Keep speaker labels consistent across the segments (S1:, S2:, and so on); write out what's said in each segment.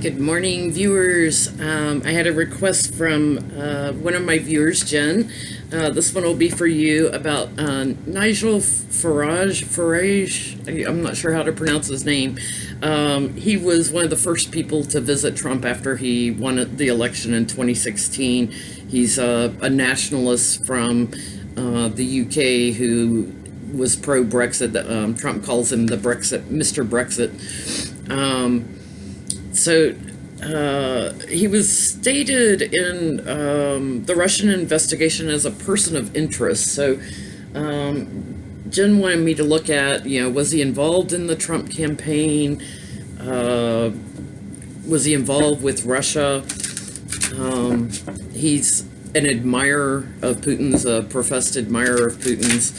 S1: Good morning, viewers. I had a request from one of my viewers, Jen. This one will be for you about Nigel Farage. I'm not sure how to pronounce his name. He was one of the first people to visit Trump after he won the election in 2016. He's a nationalist from the UK who was pro-Brexit. Trump calls him the Mr. Brexit. So he was stated in the Russian investigation as a person of interest. So Jen wanted me to look at, was he involved in the Trump campaign? Was he involved with Russia? He's an admirer of Putin's, a professed admirer of Putin's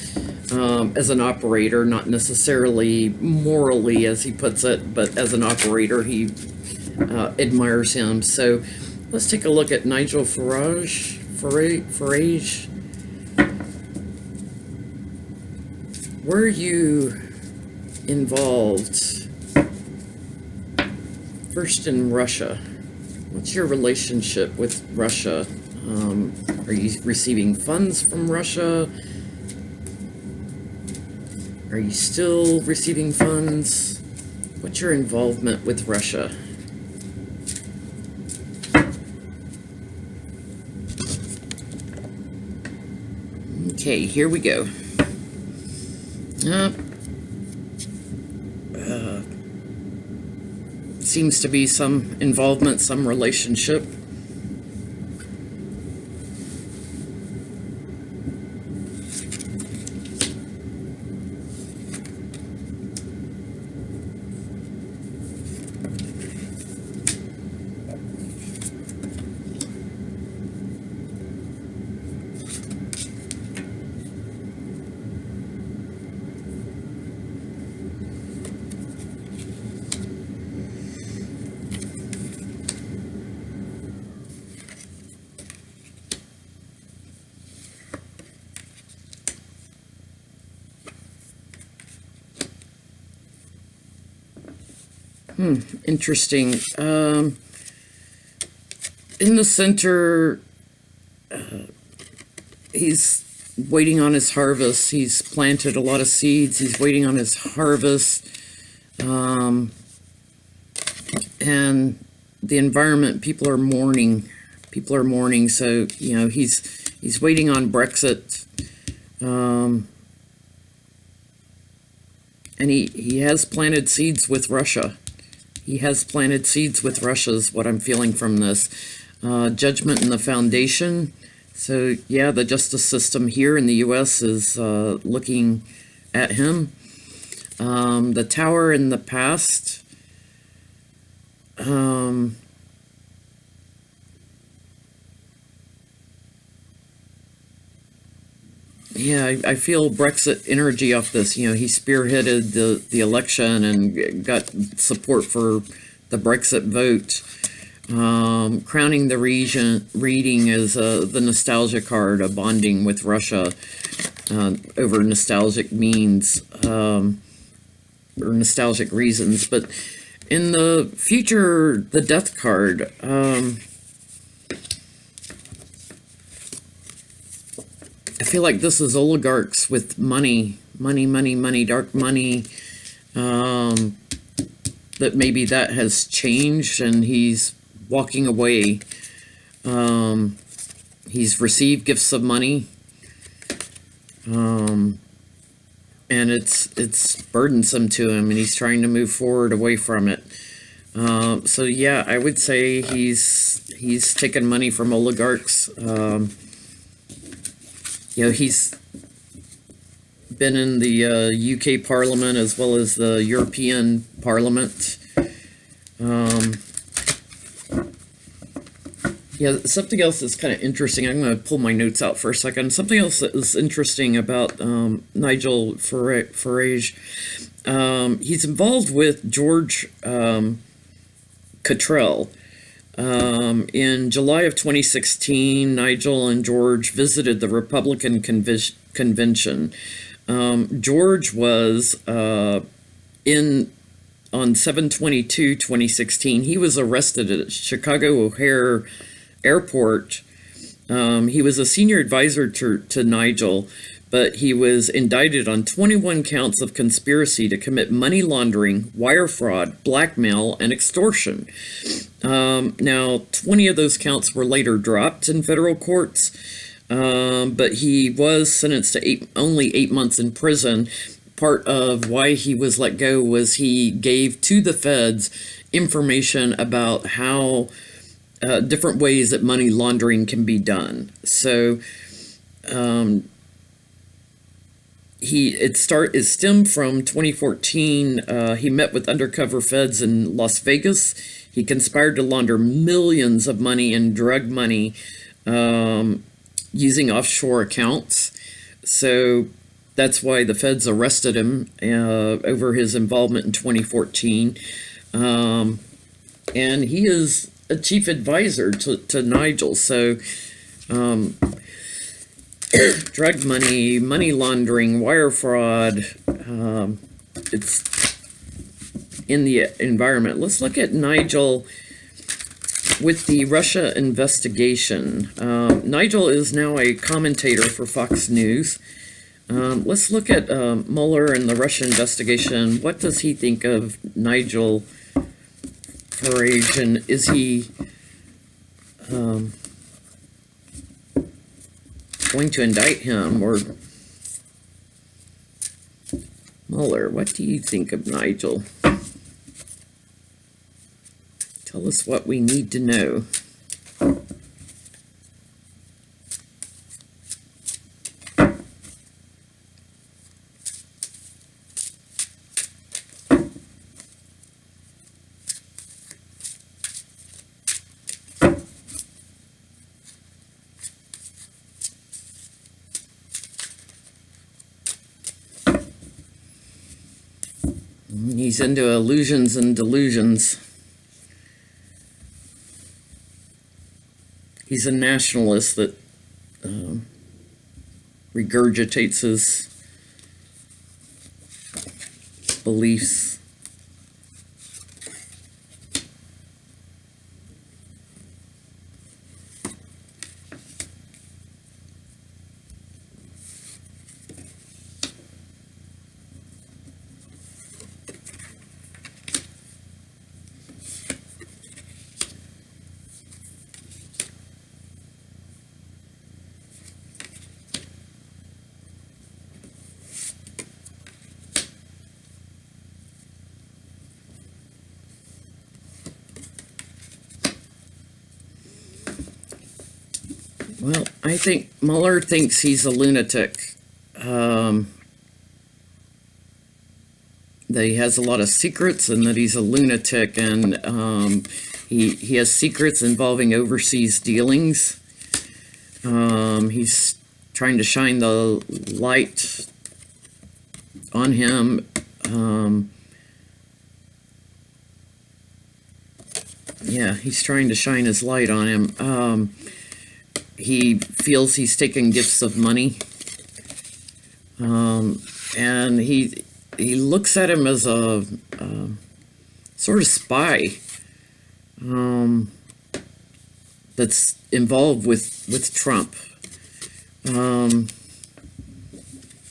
S1: as an operator, not necessarily morally, as he puts it, but as an operator, he admires him. So let's take a look at Nigel Farage. Were you involved first in Russia? What's your relationship with Russia? Are you receiving funds from Russia? Are you still receiving funds? What's your involvement with Russia? Okay, here we go. Seems to be some involvement, some relationship. Interesting. In the center, he's waiting on his harvest. He's planted a lot of seeds. He's waiting on his harvest. And the environment, people are mourning. People are mourning. So, he's waiting on Brexit. And he has planted seeds with Russia. He has planted seeds with Russia is what I'm feeling from this. Judgment in the foundation. So, yeah, the justice system here in the U.S. is looking at him. The tower in the past. Yeah, I feel Brexit energy off this. He spearheaded the election and got support for the Brexit vote. Crowning the reading is the nostalgia card, a bonding with Russia over nostalgic means or nostalgic reasons. But in the future, the death card. I feel like this is oligarchs with money, dark money, that maybe that has changed and he's walking away. He's received gifts of money, and it's burdensome to him, and he's trying to move forward away from it. So yeah, I would say he's taken money from oligarchs. He's been in the UK Parliament as well as the European Parliament. Something else that's kind of interesting. I'm going to pull my notes out for a second. Something else that is interesting about Nigel Farage. He's involved with George Cottrell. In July of 2016, Nigel and George visited the Republican convention. George was in on 7/22/2016, he was arrested at Chicago O'Hare Airport. He was a senior advisor to Nigel, but he was indicted on 21 counts of conspiracy to commit money laundering, wire fraud, blackmail, and extortion. Now, 20 of those counts were later dropped in federal courts, but he was sentenced to only 8 months in prison. Part of why he was let go was he gave to the feds information about how different ways that money laundering can be done. So it stemmed from 2014. He met with undercover feds in Las Vegas. He conspired to launder millions of money in drug money using offshore accounts. So that's why the feds arrested him over his involvement in 2014. And he is a chief advisor to Nigel. So drug money, money laundering, wire fraud, it's in the environment. Let's look at Nigel with the Russia investigation. Nigel is now a commentator for Fox News. Let's look at Mueller and the Russia investigation. What does he think of Nigel Farage, and is he going to indict him? Or Mueller, what do you think of Nigel? Tell us what we need to know. He's into illusions and delusions. He's a nationalist that regurgitates his beliefs. Well, I think Mueller thinks he's a lunatic. That he has a lot of secrets and that he's a lunatic, and he has secrets involving overseas dealings. He's trying to shine the light on him. Yeah, he's trying to shine his light on him. He feels he's taken gifts of money, and he looks at him as a sort of spy that's involved with Trump. In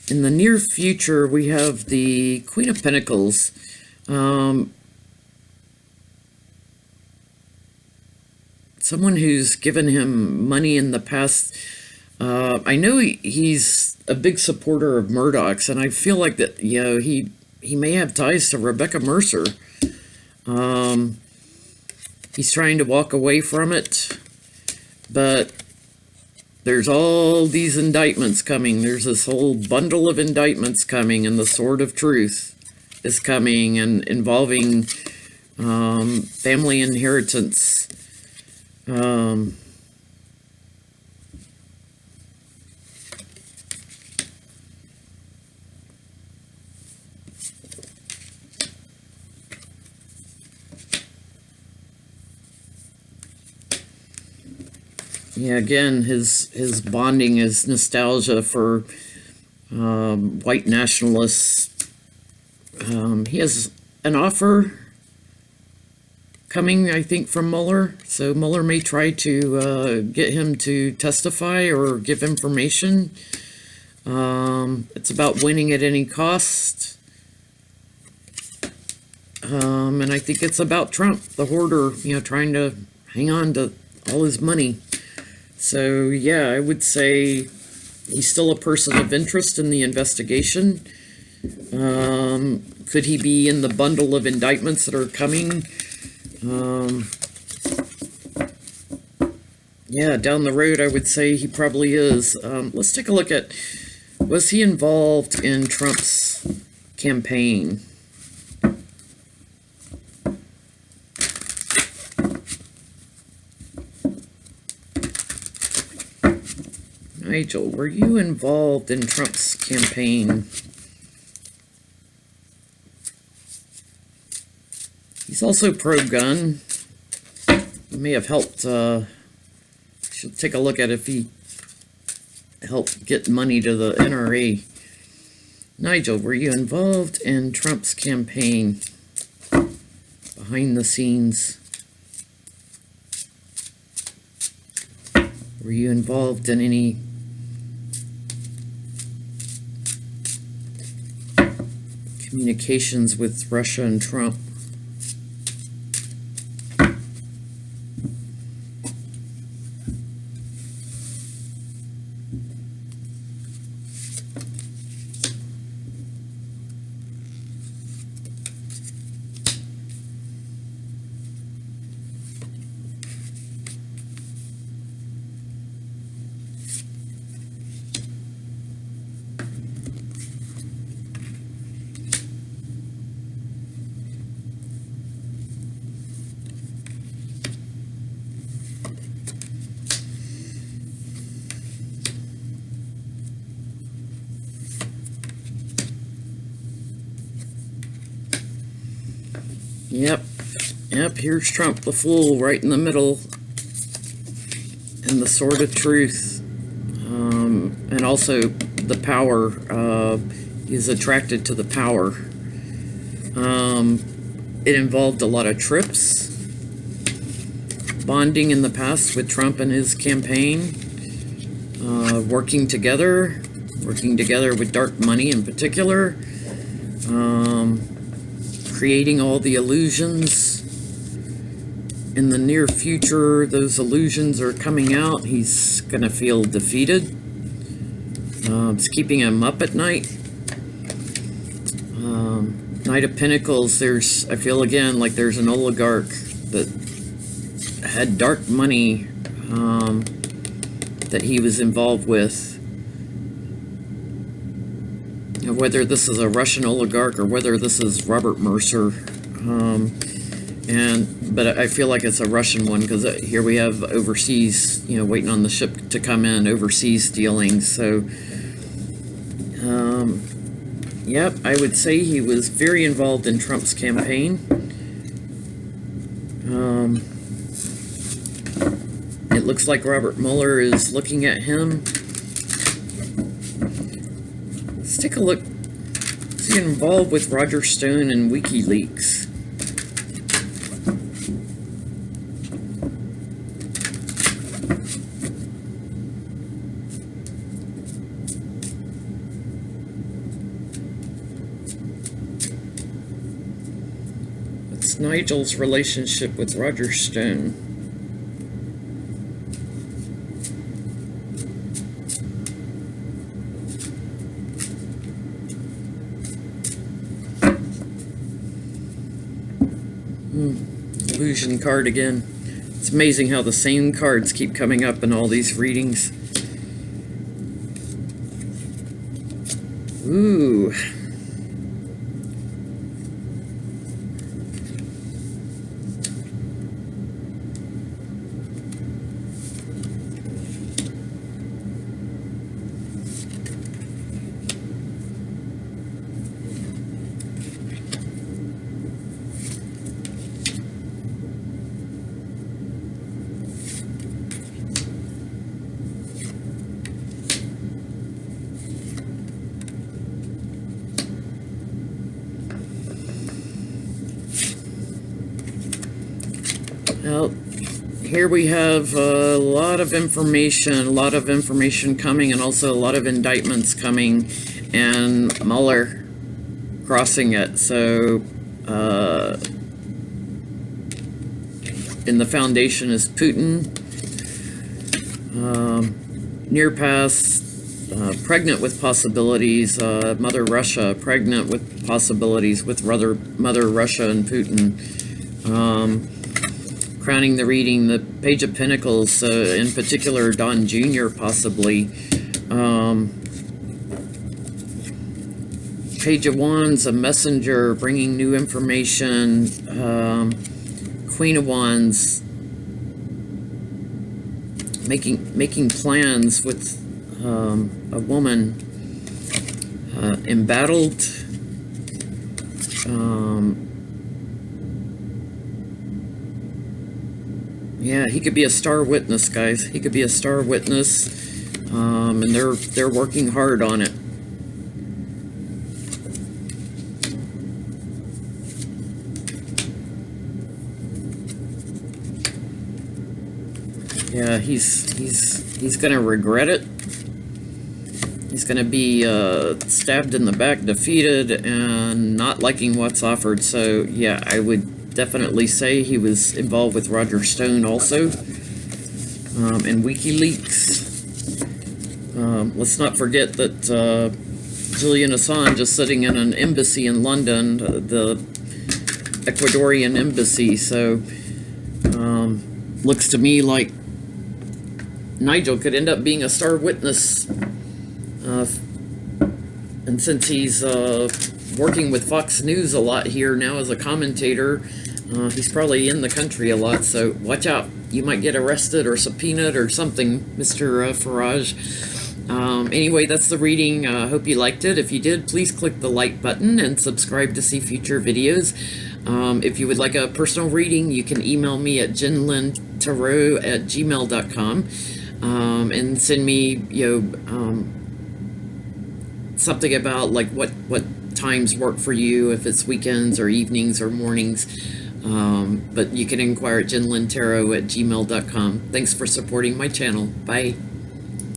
S1: the near future, we have the Queen of Pentacles. Someone who's given him money in the past. I know he's a big supporter of Murdoch's, and I feel like that, he may have ties to Rebecca Mercer. He's trying to walk away from it, but there's all these indictments coming. There's this whole bundle of indictments coming, and the sword of truth is coming, and involving family inheritance. Yeah, again, his bonding is nostalgia for white nationalists. He has an offer coming, I think, from Mueller. So Mueller may try to get him to testify or give information. It's about winning at any cost. And I think it's about Trump, the hoarder, trying to hang on to all his money. So, yeah, I would say he's still a person of interest in the investigation. Could he be in the bundle of indictments that are coming? Yeah, down the road, I would say he probably is. Let's take a look at, was he involved in Trump's campaign? Nigel, were you involved in Trump's campaign? He's also pro-gun. He may have helped, should take a look at if he helped get money to the NRA. Nigel, were you involved in Trump's campaign? Behind the scenes. Were you involved in any communications with Russia and Trump? Yep, here's Trump, the fool, right in the middle, and the sword of truth, and also the power. He's attracted to the power. It involved a lot of trips, bonding in the past with Trump and his campaign, working together with dark money in particular, creating all the illusions. In the near future, those illusions are coming out. He's going to feel defeated. It's keeping him up at night. Knight of Pentacles, I feel again like there's an oligarch that had dark money that he was involved with. Whether this is a Russian oligarch or whether this is Robert Mercer. But I feel like it's a Russian one because here we have overseas, waiting on the ship to come in, overseas dealings. So, yep, I would say he was very involved in Trump's campaign. It looks like Robert Mueller is looking at him. Let's take a look. Is he involved with Roger Stone and WikiLeaks? What's Nigel's relationship with Roger Stone? Illusion card again. It's amazing how the same cards keep coming up in all these readings. Ooh. Well, here we have a lot of information coming, and also a lot of indictments coming, and Mueller crossing it. So, in the foundation is Putin, near past, pregnant with possibilities, Mother Russia, pregnant with possibilities with Mother Russia and Putin. Crowning the reading, the Page of Pentacles, in particular Don Jr. possibly. Page of Wands, a messenger bringing new information. Queen of Wands, making plans with a woman, embattled. Yeah, he could be a star witness, guys. He could be a star witness, and they're working hard on it. Yeah, he's gonna regret it. He's gonna be stabbed in the back, defeated, and not liking what's offered. So yeah, I would definitely say he was involved with Roger Stone also, and WikiLeaks. Let's not forget that Julian Assange is sitting in an embassy in London, the Ecuadorian embassy. So looks to me like Nigel could end up being a star witness, and since he's working with Fox News a lot here now as a commentator, he's probably in the country a lot, so watch out. You might get arrested or subpoenaed or something, Mr. Farage. Anyway, that's the reading. Hope you liked it. If you did, please click the like button and subscribe to see future videos. If you would like a personal reading, you can email me at jinlintarot@gmail.com, and send me, something about like what times work for you, if it's weekends or evenings or mornings. But you can inquire at jinlintarot@gmail.com. Thanks for supporting my channel. Bye.